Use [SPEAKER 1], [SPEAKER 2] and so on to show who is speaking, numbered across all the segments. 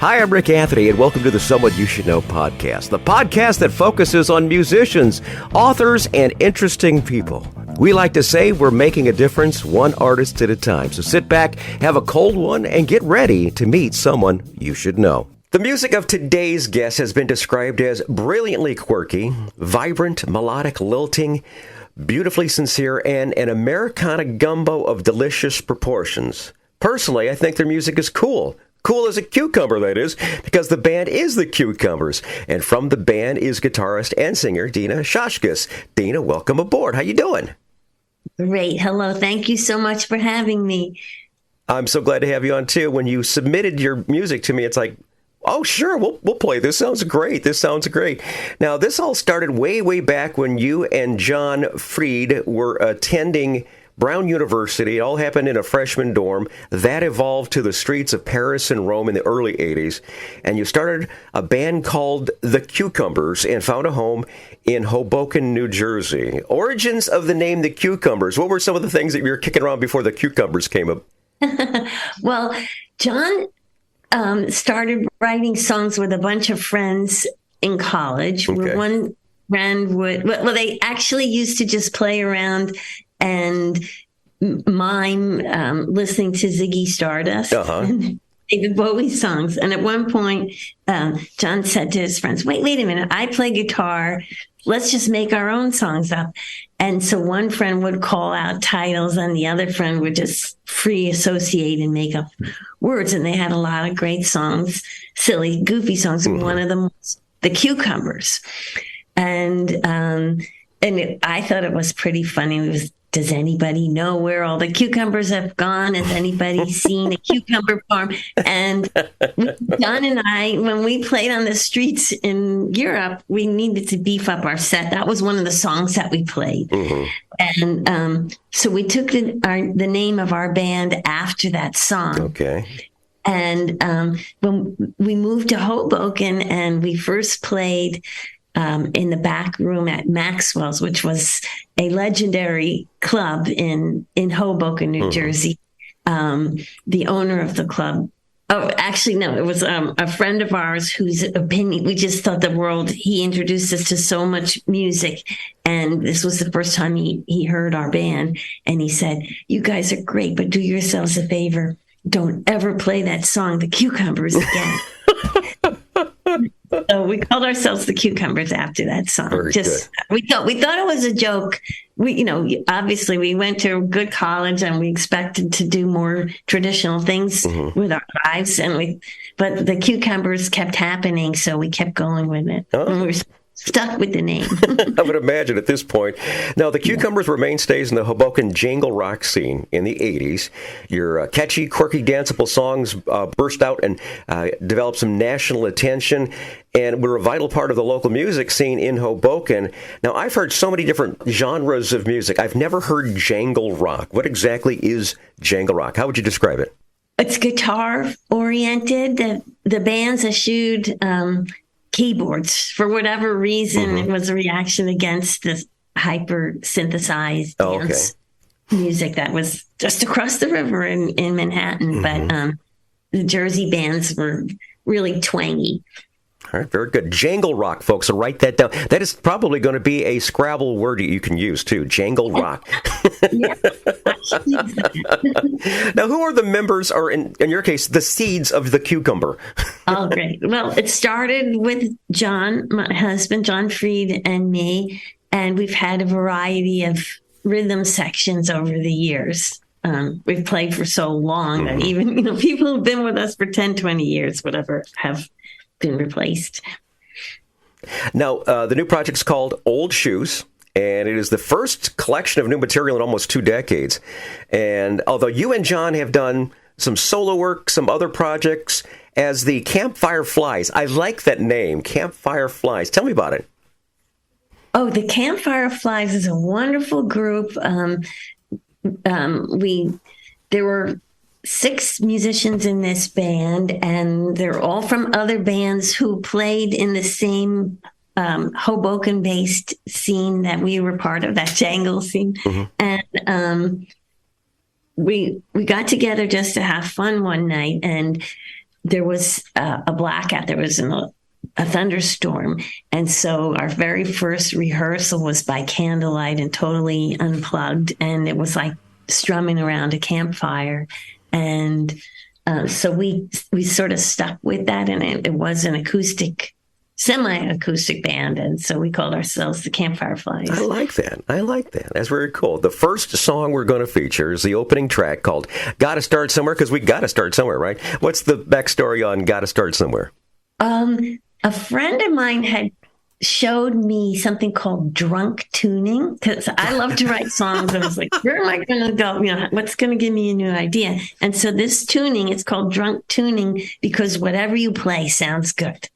[SPEAKER 1] Hi, I'm Rick Anthony, and welcome to the Someone You Should Know podcast, the podcast that focuses on musicians, authors, and interesting people. We like to say we're making a difference one artist at a time. So sit back, have a cold one, and get ready to meet someone you should know. The music of today's guest has been described as brilliantly quirky, vibrant, melodic, lilting, beautifully sincere, and an Americana gumbo of delicious proportions. Personally, I think their music is cool. Cool as a cucumber, that is, because the band is the Cucumbers. And from the band is guitarist and singer Deena Shoskes. Deena, welcome aboard. How you doing?
[SPEAKER 2] Great. Hello. Thank you so much for having me.
[SPEAKER 1] I'm so glad to have you on, too. When you submitted your music to me, it's like, oh, sure, we'll play. This sounds great. This sounds great. Now, this all started way back when you and John Fried were attending Brown University. It all happened in a freshman dorm. That evolved to the streets of Paris and Rome in the early 80s. And you started a band called the Cucumbers and found a home in Hoboken, New Jersey. Origins of the name the Cucumbers. What were some of the things that you were kicking around before the Cucumbers came up?
[SPEAKER 2] Well, John started writing songs with a bunch of friends in college.
[SPEAKER 1] Okay.
[SPEAKER 2] One friend they actually used to just play around and mime listening to Ziggy Stardust and David Bowie songs. And at one point, John said to his friends, wait a minute, I play guitar. Let's just make our own songs up. And so one friend would call out titles and the other friend would just free associate and make up words. And they had a lot of great songs, silly, goofy songs. And one of them was the Cucumbers. And I thought it was pretty funny. Does anybody know where all the cucumbers have gone? Has anybody seen a cucumber farm? And John and I, when we played on the streets in Europe, we needed to beef up our set. That was one of the songs that we played. Mm-hmm. And so we took the name of our band after that song.
[SPEAKER 1] Okay.
[SPEAKER 2] And when we moved to Hoboken and we first played in the back room at Maxwell's, which was a legendary club in Hoboken, New Jersey. The owner of the club, it was a friend of ours whose opinion, we just thought he introduced us to so much music. And this was the first time he heard our band. And he said, you guys are great, but do yourselves a favor. Don't ever play that song, The Cucumbers, again. So we called ourselves the Cucumbers after that song.
[SPEAKER 1] Very good.
[SPEAKER 2] We thought it was a joke. Obviously we went to a good college and we expected to do more traditional things with our lives, but the Cucumbers kept happening, so we kept going with it. And we were stuck with the name.
[SPEAKER 1] I would imagine at this point. Now, the Cucumbers were mainstays in the Hoboken Jangle Rock scene in the 80s. Your catchy, quirky, danceable songs burst out and developed some national attention and were a vital part of the local music scene in Hoboken. Now, I've heard so many different genres of music. I've never heard Jangle Rock. What exactly is Jangle Rock? How would you describe it?
[SPEAKER 2] It's guitar-oriented. The bands eschewed keyboards. For whatever reason, it was a reaction against this hyper-synthesized dance music that was just across the river in Manhattan. But the Jersey bands were really twangy.
[SPEAKER 1] All right, very good. Jangle Rock, folks, so write that down. That is probably going to be a Scrabble word you can use, too. Jangle Rock. Now, who are the members, or in your case, the seeds of the Cucumber?
[SPEAKER 2] Oh, great. Well, it started with John, my husband, John Fried, and me, and we've had a variety of rhythm sections over the years. We've played for so long that even people who've been with us for 10, 20 years, whatever, have been replaced.
[SPEAKER 1] Now, the new project's called Old Shoes, and it is the first collection of new material in almost 2 decades. And although you and John have done some solo work, some other projects, as the Campfire Flies, I like that name, Campfire Flies. Tell me about it.
[SPEAKER 2] Oh, the Campfire Flies is a wonderful group. There were 6 musicians in this band, and they're all from other bands who played in the same Hoboken-based scene that we were part of, that Jangle scene. And we got together just to have fun one night, and there was a blackout. There was a thunderstorm. And so our very first rehearsal was by candlelight and totally unplugged. And it was like strumming around a campfire. And so we sort of stuck with that. And it was an semi-acoustic band. And so we called ourselves the Campfireflies.
[SPEAKER 1] I like that. That's very cool. The first song we're going to feature is the opening track called Gotta Start Somewhere, because we got to start somewhere, right? What's the backstory on Gotta Start Somewhere?
[SPEAKER 2] A friend of mine had showed me something called drunk tuning, because I love to write songs. I was like, where am I going to go? What's going to give me a new idea? And so this tuning, it's called drunk tuning because whatever you play sounds good.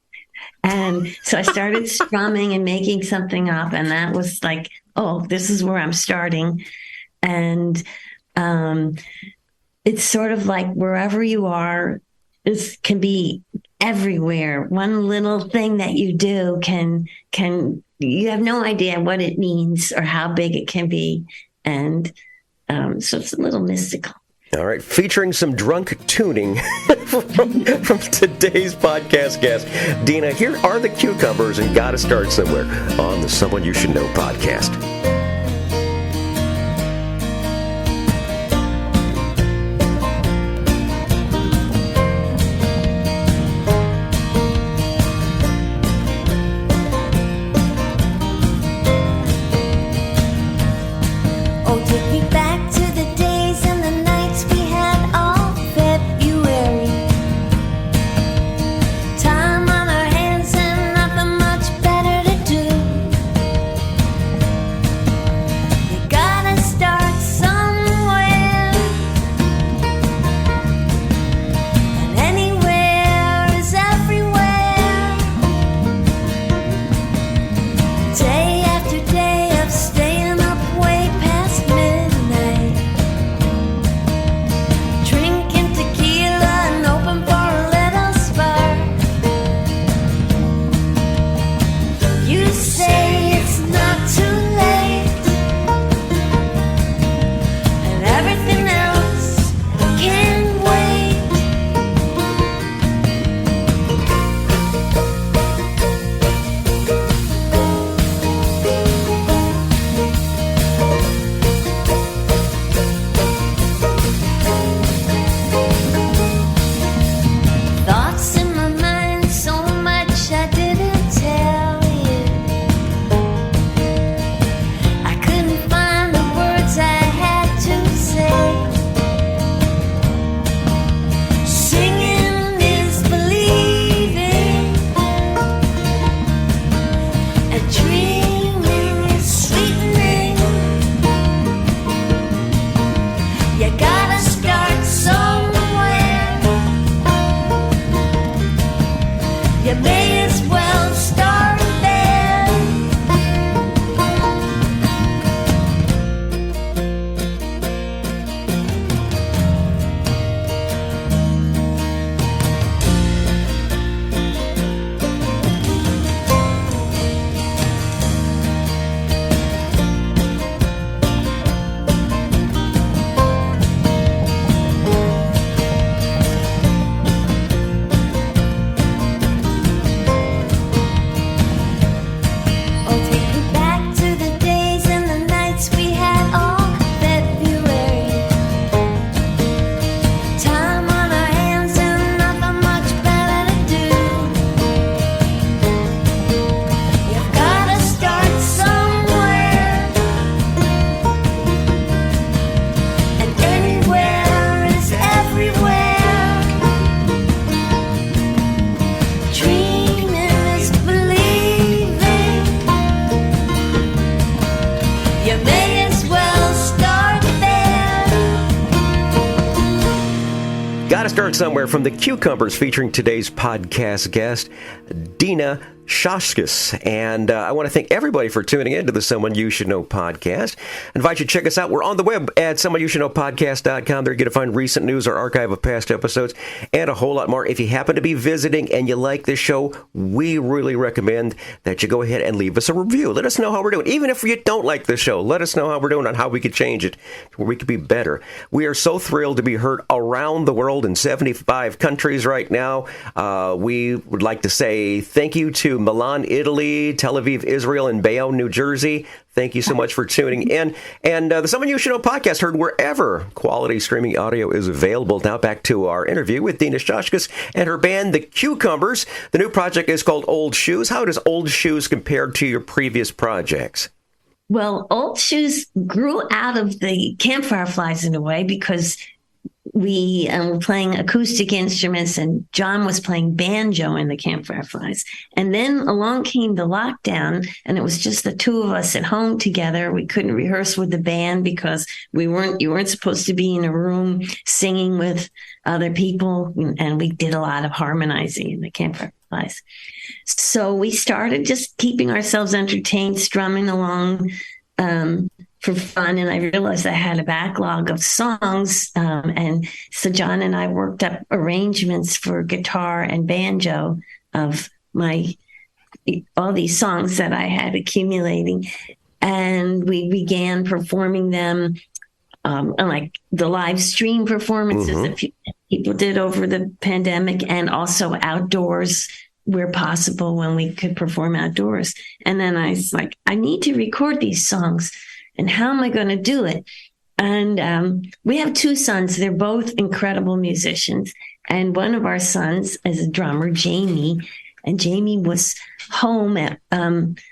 [SPEAKER 2] And so I started strumming and making something up. And that was like, oh, this is where I'm starting. And it's sort of like wherever you are, this can be everywhere. One little thing that you do can you have no idea what it means or how big it can be. And so it's a little mystical.
[SPEAKER 1] All right, featuring some drunk tuning from today's podcast guest, Deena. Here are the Cucumbers and Gotta Start Somewhere on the Someone You Should Know podcast. Gotta Start Somewhere from the Cucumbers, featuring today's podcast guest, Deena Shoskes. And I want to thank everybody for tuning in to the Someone You Should Know podcast. I invite you to check us out. We're on the web at someoneyoushouldknowpodcast.com. There you get to find recent news or archive of past episodes and a whole lot more. If you happen to be visiting and you like this show, we really recommend that you go ahead and leave us a review. Let us know how we're doing. Even if you don't like the show, let us know how we're doing and how we could change it, where we could be better. We are so thrilled to be heard around the world in 75 countries right now. We would like to say thank you to Milan, Italy, Tel Aviv, Israel, and Bayonne, New Jersey. Thank you so much for tuning in. And the Someone You Should Know podcast heard wherever quality streaming audio is available. Now back to our interview with Deena Shoskes and her band, The Cucumbers. The new project is called Old Shoes. How does Old Shoes compare to your previous projects?
[SPEAKER 2] Well, Old Shoes grew out of the Campfire Flies in a way because we were playing acoustic instruments and John was playing banjo in the Campfire Flies. And then along came the lockdown and it was just the two of us at home together. We couldn't rehearse with the band because you weren't supposed to be in a room singing with other people. And we did a lot of harmonizing in the Campfire Flies. So we started just keeping ourselves entertained, strumming along, for fun, and I realized I had a backlog of songs, and so John and I worked up arrangements for guitar and banjo of all these songs that I had accumulating, and we began performing them, like the live stream performances that people did over the pandemic, and also outdoors where possible when we could perform outdoors. And then I was like, I need to record these songs. And how am I going to do it? And we have two sons. They're both incredible musicians. And one of our sons is a drummer, Jamie. And Jamie was home at,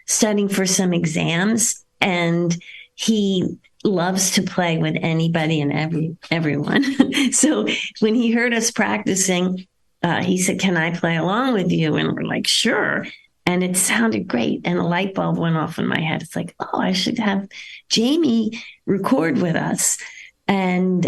[SPEAKER 2] studying for some exams. And he loves to play with anybody and everyone. So when he heard us practicing, he said, can I play along with you? And we're like, sure. And it sounded great. And a light bulb went off in my head. It's like, oh, I should have Jamie record with us. And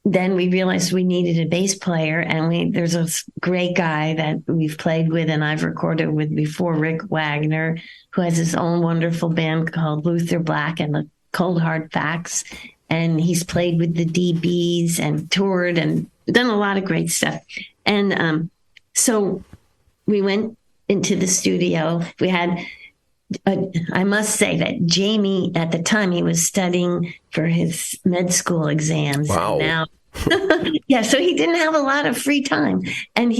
[SPEAKER 2] then we realized we needed a bass player. And there's a great guy that we've played with and I've recorded with before, Rick Wagner, who has his own wonderful band called Luther Black and the Cold Hard Facts. And he's played with the DBs and toured and done a lot of great stuff. And so we went into the studio. We had, I must say that Jamie, at the time, he was studying for his med school exams.
[SPEAKER 1] Wow.
[SPEAKER 2] Now, yeah, so he didn't have a lot of free time. And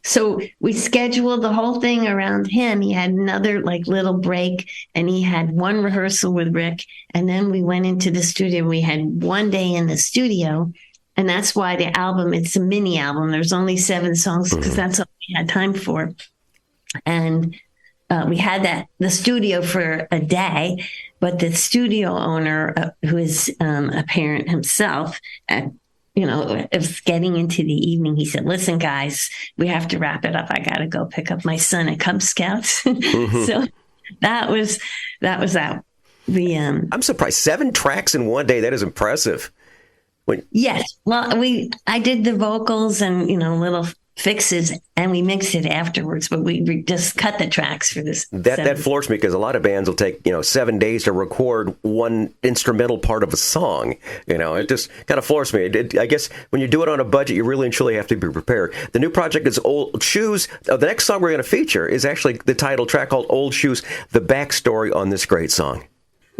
[SPEAKER 2] so we scheduled the whole thing around him. He had another little break and he had one rehearsal with Rick. And then we went into the studio. We had one day in the studio. And that's why the album, it's a mini album. There's only 7 songs because that's all we had time for. And we had the studio for a day, but the studio owner, who is a parent himself, it was getting into the evening. He said, listen, guys, we have to wrap it up. I got to go pick up my son at Cub Scouts. So that was that. I'm
[SPEAKER 1] surprised 7 tracks in one day. That is impressive.
[SPEAKER 2] Yes. Well, I did the vocals and, little fixes and we mixed it afterwards, but we just cut the tracks for this.
[SPEAKER 1] That floors me because a lot of bands will take, 7 days to record one instrumental part of a song. It just kind of floors me. I guess when you do it on a budget, you really and truly have to be prepared. The new project is Old Shoes. The next song we're going to feature is actually the title track called Old Shoes, the backstory on this great song.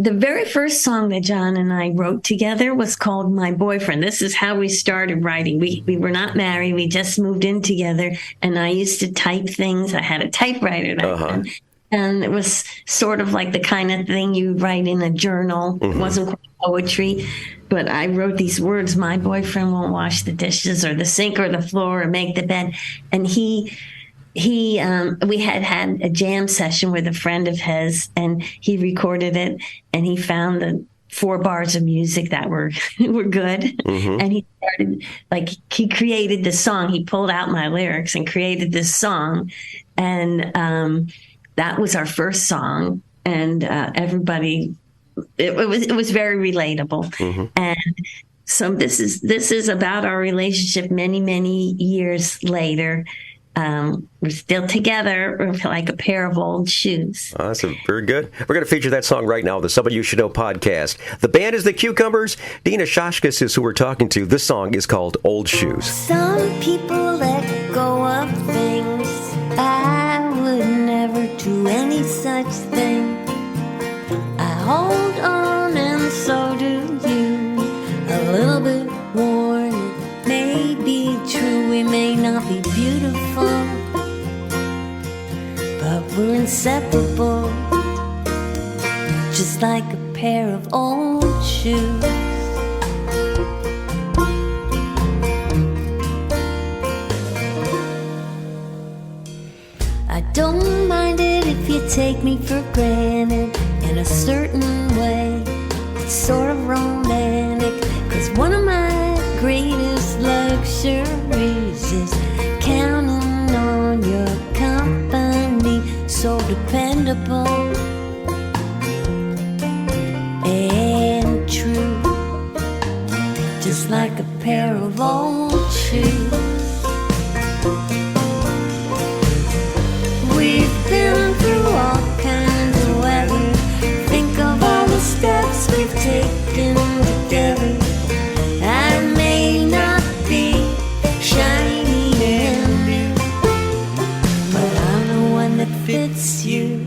[SPEAKER 2] The very first song that John and I wrote together was called My Boyfriend. This is how we started writing. We were not married. We just moved in together. And I used to type things. I had a typewriter back then. And it was sort of like the kind of thing you write in a journal. It wasn't quite poetry. But I wrote these words, my boyfriend won't wash the dishes or the sink or the floor or make the bed. And we had a jam session with a friend of his and he recorded it and he found the 4 bars of music that were good. And he started he created the song. He pulled out my lyrics and created this song. And that was our first song. And everybody, it was very relatable. And so this is about our relationship many, many years later. we're still together. We're like a pair of old shoes.
[SPEAKER 1] Awesome. Very good. We're going to feature that song right now on the Someone You Should Know podcast. The band is the Cucumbers. Deena Shoskes is who we're talking to. This song is called Old Shoes.
[SPEAKER 3] Some people let go of things. I would never do any such thing. I hold on and so do you. A little bit worn, it may be true. We may not be beautiful, but we're inseparable, just like a pair of old shoes. I don't mind it if you take me for granted in a certain way. It's sort of romantic, 'cause one of my greatest luxuries is counting on your company. So dependable and true, just like a pair of old shoes. We've been through all kinds of weather. Think of all the steps we've taken together. I may not be shiny and new, but I'm the one that fits you.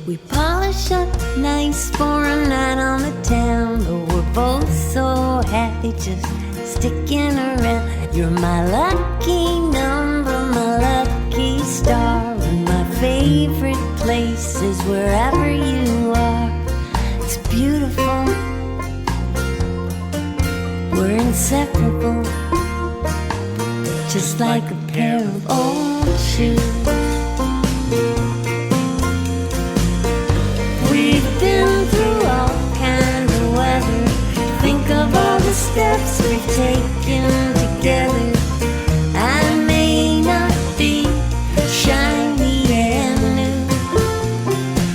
[SPEAKER 3] We polish up nice for a night on the town, but we're both so happy just sticking around. You're my lucky number, my lucky star, and my favorite place is wherever you are. It's beautiful, we're inseparable, just like a pair of old shoes. We've been through all kinds of weather. Think of all the steps we've taken together. I may not be shiny and new,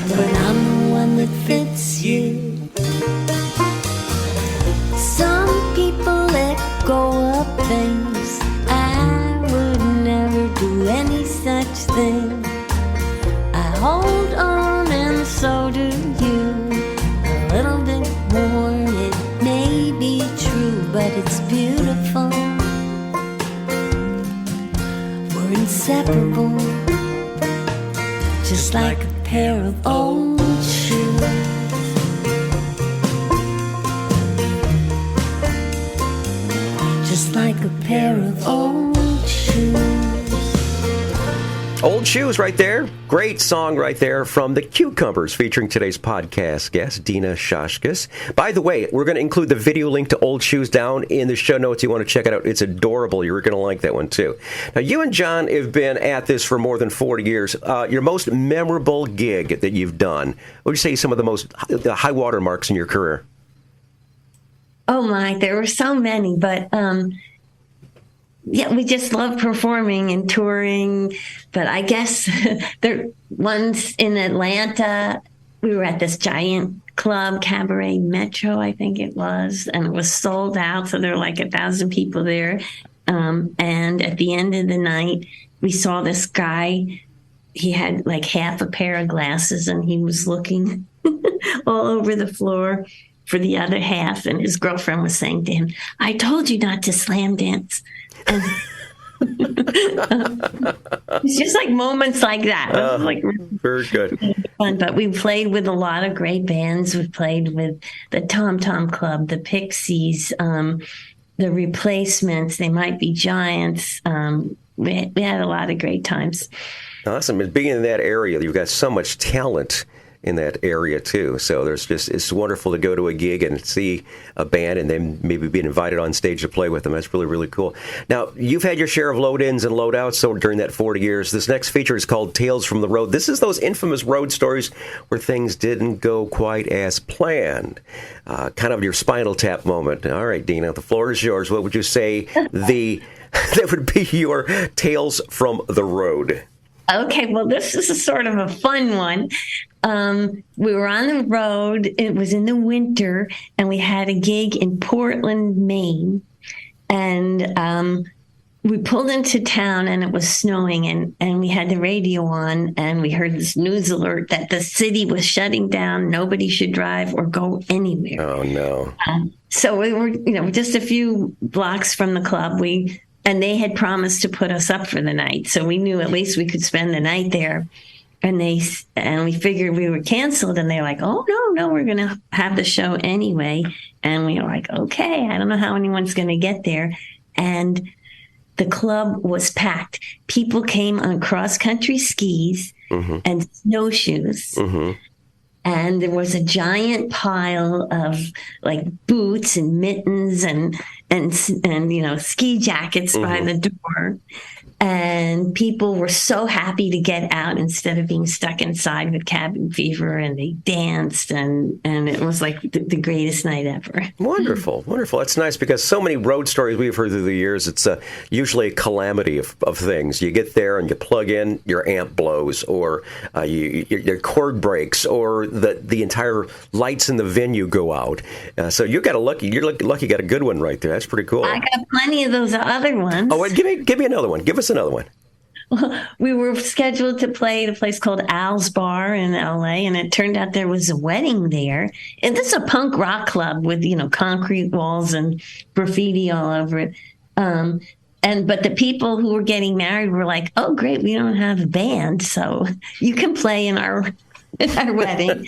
[SPEAKER 3] but I'm the one that fits you. Some people let go of things. I would never do any such thing. I hold on and so do you. A little bit worn, it may be true, but it's beautiful. We're inseparable, just like a pair of old shoes. Just like a pair of old shoes.
[SPEAKER 1] Old Shoes right there. Great song right there from the Cucumbers, featuring today's podcast guest, Deena Shoskes. By the way, we're going to include the video link to Old Shoes down in the show notes. You want to check it out. It's adorable. You're going to like that one, too. Now, you and John have been at this for more than 40 years. Your most memorable gig that you've done, what would you say some of the high water marks in your career?
[SPEAKER 2] Oh, my, there were so many, but yeah, we just love performing and touring. But I guess there once in Atlanta, we were at this giant club, Cabaret Metro, I think it was, and it was sold out. So there were like 1,000 people there. And at the end of the night, we saw this guy. He had like half a pair of glasses, and he was looking all over the floor for the other half. And his girlfriend was saying to him, "I told you not to slam dance." And it's just like moments like that. It was like
[SPEAKER 1] very good.
[SPEAKER 2] Fun. But we played with a lot of great bands. We played with the Tom Tom Club, the Pixies, the Replacements. They Might Be Giants. We had a lot of great times.
[SPEAKER 1] Awesome. And being in that area, you've got so much talent in that area too. So it's wonderful to go to a gig and see a band and then maybe being invited on stage to play with them. That's really, really cool. Now, you've had your share of load-ins and load-outs so during that 40 years. This next feature is called Tales from the Road. This is those infamous road stories where things didn't go quite as planned. Kind of your Spinal Tap moment. All right, Deena, the floor is yours. What would you say that would be your Tales from the Road?
[SPEAKER 2] Okay, well, this is a sort of a fun one. We were on the road. It was in the winter, and we had a gig in Portland, Maine. And we pulled into town, and it was snowing, and we had the radio on, and we heard this news alert that the city was shutting down. Nobody should drive or go anywhere.
[SPEAKER 1] Oh, no.
[SPEAKER 2] So we were, just a few blocks from the club. And they had promised to put us up for the night. So we knew at least we could spend the night there. And we figured we were canceled. And they're like, oh, no, we're going to have the show anyway. And we were like, okay, I don't know how anyone's going to get there. And the club was packed. People came on cross-country skis and snowshoes. Mm-hmm. And there was a giant pile of like boots and mittens and ski jackets by the door. And people were so happy to get out instead of being stuck inside with cabin fever. And they danced, and it was like the greatest night ever. Wonderful.
[SPEAKER 1] That's nice because so many road stories we've heard through the years, it's usually a calamity of things. You get there and you plug in, your amp blows, or your cord breaks, or the entire lights in the venue go out. So you're lucky you got a good one right there. That's pretty cool.
[SPEAKER 2] I got plenty of those other ones.
[SPEAKER 1] Oh, wait, give me another one. Give us another one.
[SPEAKER 2] We were scheduled to play at a place called Al's Bar in LA, and it turned out there was a wedding there. And this is a punk rock club with, concrete walls and graffiti all over it. But the people who were getting married were like, oh, great, we don't have a band, so you can play in our wedding.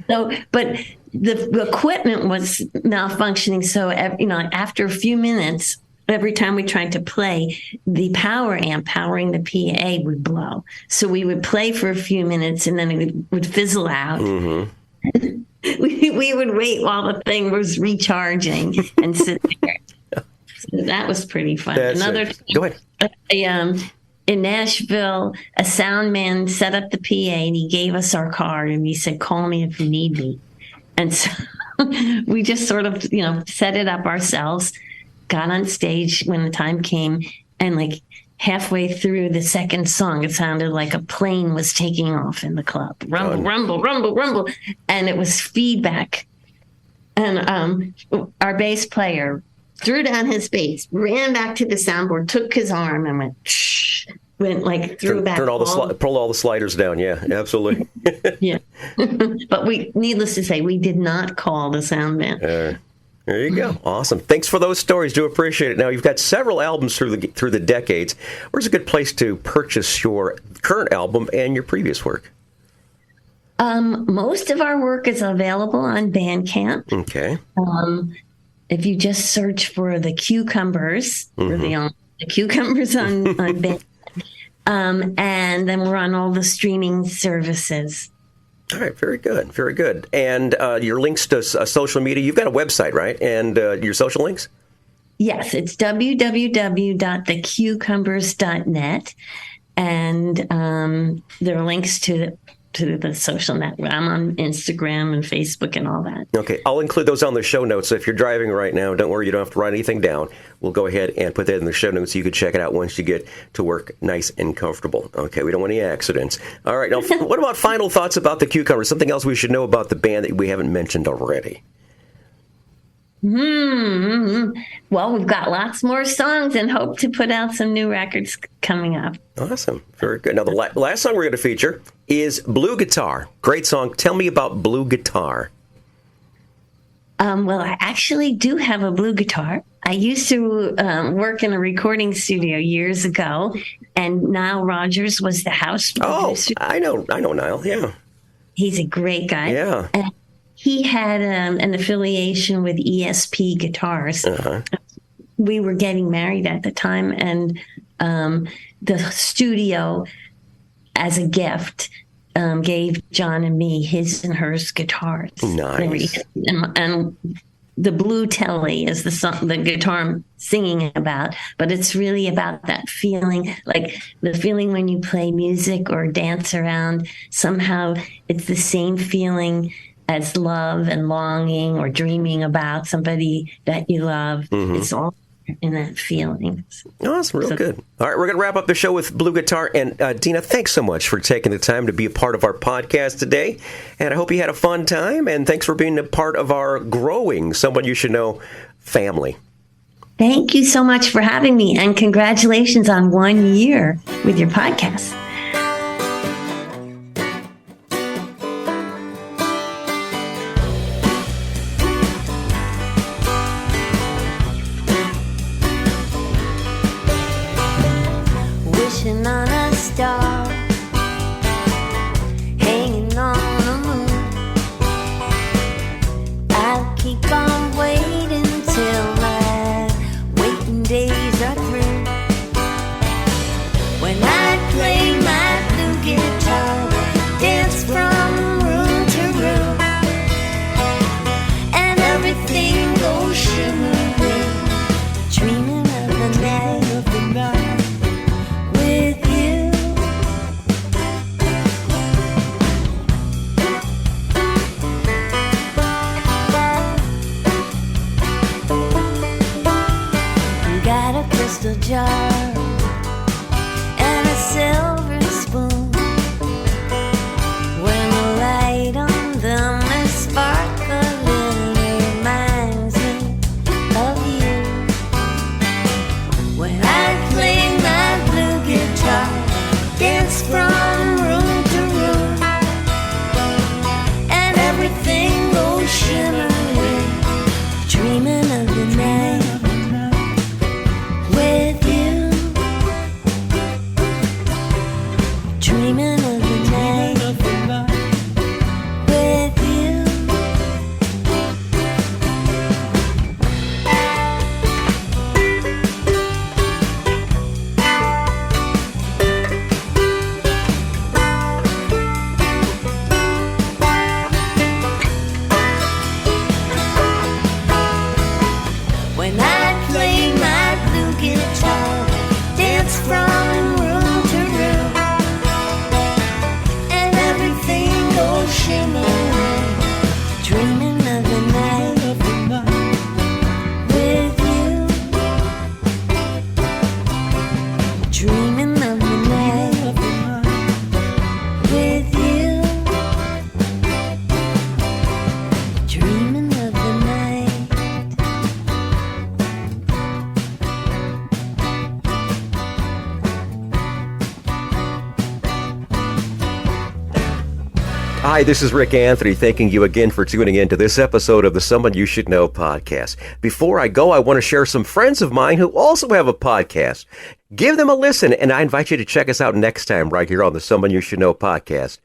[SPEAKER 2] But the equipment was malfunctioning. So, after a few minutes, every time we tried to play, the power amp powering the PA would blow. So we would play for a few minutes and then it would fizzle out. Mm-hmm. we would wait while the thing was recharging and sit there. So that was pretty fun.
[SPEAKER 1] Go ahead.
[SPEAKER 2] In Nashville, a sound man set up the PA and he gave us our card and he said, call me if you need me. And so we just sort of, set it up ourselves. Got on stage when the time came, and like halfway through the second song, it sounded like a plane was taking off in the club. Rumble, rumble, rumble, rumble. And it was feedback. And our bass player threw down his bass, ran back to the soundboard, took his arm and went back.
[SPEAKER 1] Pull all the sliders down. Yeah, absolutely.
[SPEAKER 2] Yeah. But needless to say, we did not call the sound man.
[SPEAKER 1] There you go. Awesome. Thanks for those stories. Do appreciate it. Now, you've got several albums through the decades. Where's a good place to purchase your current album and your previous work?
[SPEAKER 2] Most of our work is available on Bandcamp.
[SPEAKER 1] Okay.
[SPEAKER 2] If you just search for the Cucumbers, we're the Cucumbers on Bandcamp. And then we're on all the streaming services.
[SPEAKER 1] All right, very good, very good. And your links to social media, you've got a website, right? And your social links?
[SPEAKER 2] Yes, it's www.thecucumbers.net. And there are links to the social network. I'm on Instagram and Facebook and all that.
[SPEAKER 1] Okay, I'll include those on the show notes. So if you're driving right now, don't worry, you don't have to write anything down. We'll go ahead and put that in the show notes so you can check it out once you get to work nice and comfortable. Okay, we don't want any accidents. All right, now what about final thoughts about the Cucumbers? Something else we should know about the band that we haven't mentioned already?
[SPEAKER 2] Well, we've got lots more songs and hope to put out some new records coming up.
[SPEAKER 1] Awesome. Very good. Now, the last song we're going to feature is Blue Guitar. Great song. Tell me about Blue Guitar.
[SPEAKER 2] Well, I actually do have a blue guitar. I used to work in a recording studio years ago, and Nile Rodgers was the house producer.
[SPEAKER 1] Oh, I know Nile, yeah.
[SPEAKER 2] He's a great guy.
[SPEAKER 1] Yeah.
[SPEAKER 2] And he had an affiliation with ESP Guitars. Uh-huh. We were getting married at the time, and the studio, as a gift, gave John and me his and hers guitars.
[SPEAKER 1] Nice.
[SPEAKER 2] And the blue telly is the song, the guitar I'm singing about, but it's really about that feeling, like the feeling when you play music or dance around. Somehow it's the same feeling as love and longing or dreaming about somebody that you love. It's all in that feeling.
[SPEAKER 1] Oh, that's real good. All right, we're going to wrap up the show with blue guitar. And Deena, thanks so much for taking the time to be a part of our podcast today. And I hope you had a fun time. And thanks for being a part of our growing Someone You Should Know family.
[SPEAKER 2] Thank you so much for having me. And congratulations on 1 year with your podcast.
[SPEAKER 3] On a star, hanging on the moon. I'll keep on waiting till my waiting days are through. When I play my blue guitar, dance from room to room, and everything goes shimmering, dreaming of the night. Crystal jar and a silver spoon. When the light on them is sparkling, it reminds me of you. When I play my blue guitar, dance from room to room, and everything goes shimmering, dreaming of the night. Dreaming of the night with you. When I play my blue guitar, dance from room to room, shimmering, dreaming of the night with you. Dreaming of the night with you. Dreaming of the night.
[SPEAKER 1] Hi, this is Rick Anthony, thanking you again for tuning in to this episode of the Someone You Should Know podcast. Before I go, I want to share some friends of mine who also have a podcast. Give them a listen, and I invite you to check us out next time right here on the Someone You Should Know podcast.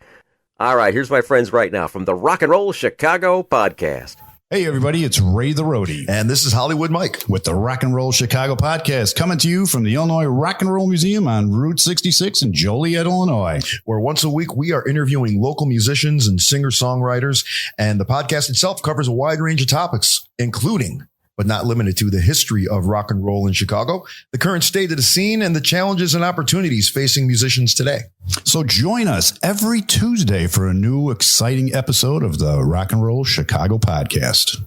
[SPEAKER 1] All right, here's my friends right now from the Rock and Roll Chicago podcast.
[SPEAKER 4] Hey, everybody, it's Ray the Roadie.
[SPEAKER 5] And this is Hollywood Mike
[SPEAKER 4] with the Rock and Roll Chicago podcast, coming to you from the Illinois Rock and Roll Museum on Route 66 in Joliet, Illinois.
[SPEAKER 5] Where once a week we are interviewing local musicians and singer-songwriters. And the podcast itself covers a wide range of topics, including, but not limited to, the history of rock and roll in Chicago, the current state of the scene, and the challenges and opportunities facing musicians today.
[SPEAKER 4] So join us every Tuesday for a new exciting episode of the Rock and Roll Chicago podcast.